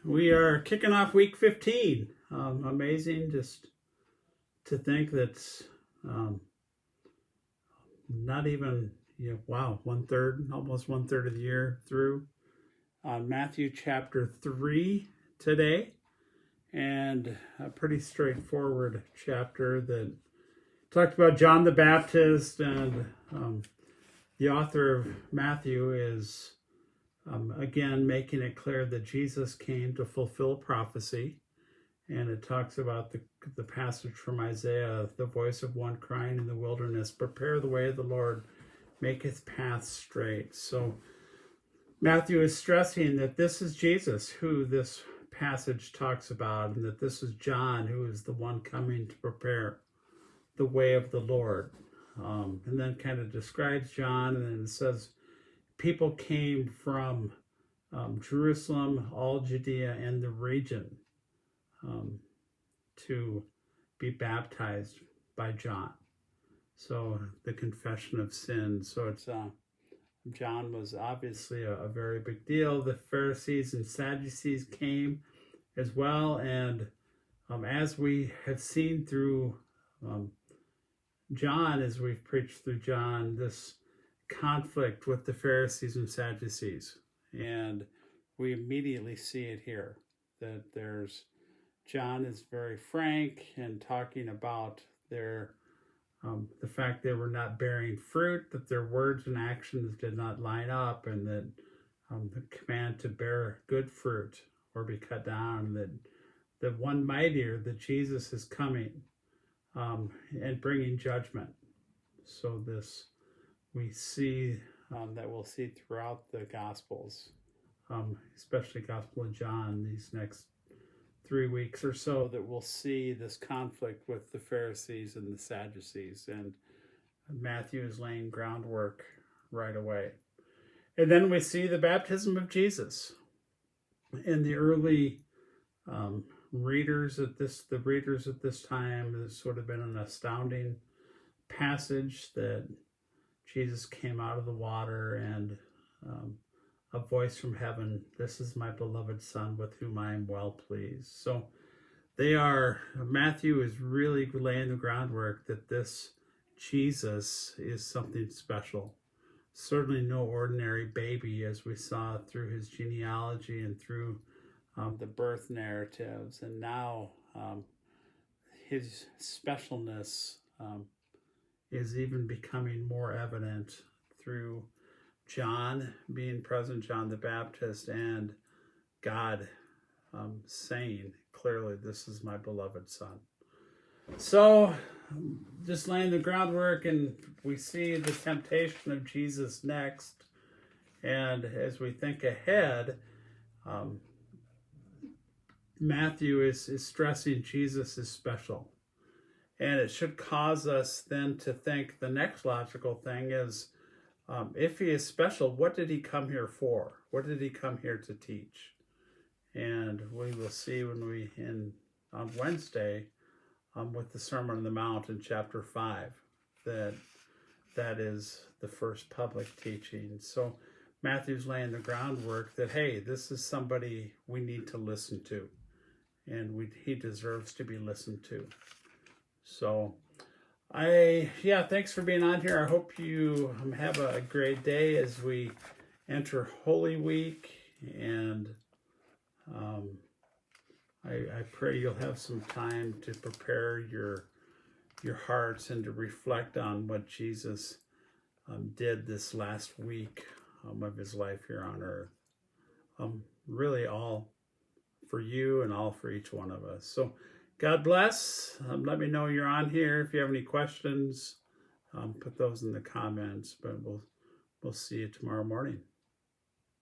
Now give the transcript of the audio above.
We are kicking off week 15. Amazing just to think that not even, wow, almost one third of the year through. Matthew chapter 3 today, and a pretty straightforward chapter that talked about John the Baptist, and the author of Matthew is again making it clear that Jesus came to fulfill prophecy. And it talks about the passage from Isaiah, the voice of one crying in the wilderness, prepare the way of the Lord, make his path straight. So Matthew is stressing that this is Jesus who this passage talks about, and that this is John who is the one coming to prepare the way of the Lord. And then kind of describes John, and then it says people came from Jerusalem, all Judea, and the region to be baptized by John. So the confession of sins. So it's John was obviously a very big deal. The Pharisees and Sadducees came as well, and as we have seen through John, as we've preached through John, this conflict with the Pharisees and Sadducees, and we immediately see it here, that John is very frank and talking about the fact they were not bearing fruit, that their words and actions did not line up, and that the command to bear good fruit or be cut down, that one mightier, that Jesus is coming and bringing judgment. So this we see that we'll see throughout the Gospels, especially Gospel of John, these next 3 weeks or so, that we'll see this conflict with the Pharisees and the Sadducees, and Matthew is laying groundwork right away. And then we see the baptism of Jesus, and the early readers at this time, has sort of been an astounding passage that Jesus came out of the water, and a voice from heaven, this is my beloved son with whom I am well pleased. So Matthew is really laying the groundwork that this Jesus is something special. Certainly no ordinary baby, as we saw through his genealogy and through the birth narratives. And now his specialness is even becoming more evident through John being present, John the Baptist, and God saying clearly, this is my beloved son. So just laying the groundwork, and we see the temptation of Jesus next. And as we think ahead, Matthew is stressing Jesus is special. And it should cause us then to think the next logical thing is, if he is special, what did he come here for? What did he come here to teach? And we will see on Wednesday with the Sermon on the Mount in chapter 5, that is the first public teaching. So Matthew's laying the groundwork that, hey, this is somebody we need to listen to, and he deserves to be listened to. So thanks for being on here. I hope you have a great day as we enter Holy Week, and I pray you'll have some time to prepare your hearts and to reflect on what Jesus did this last week of his life here on earth. Really all for you and all for each one of us. So God bless. Let me know you're on here. If you have any questions, put those in the comments. But we'll see you tomorrow morning.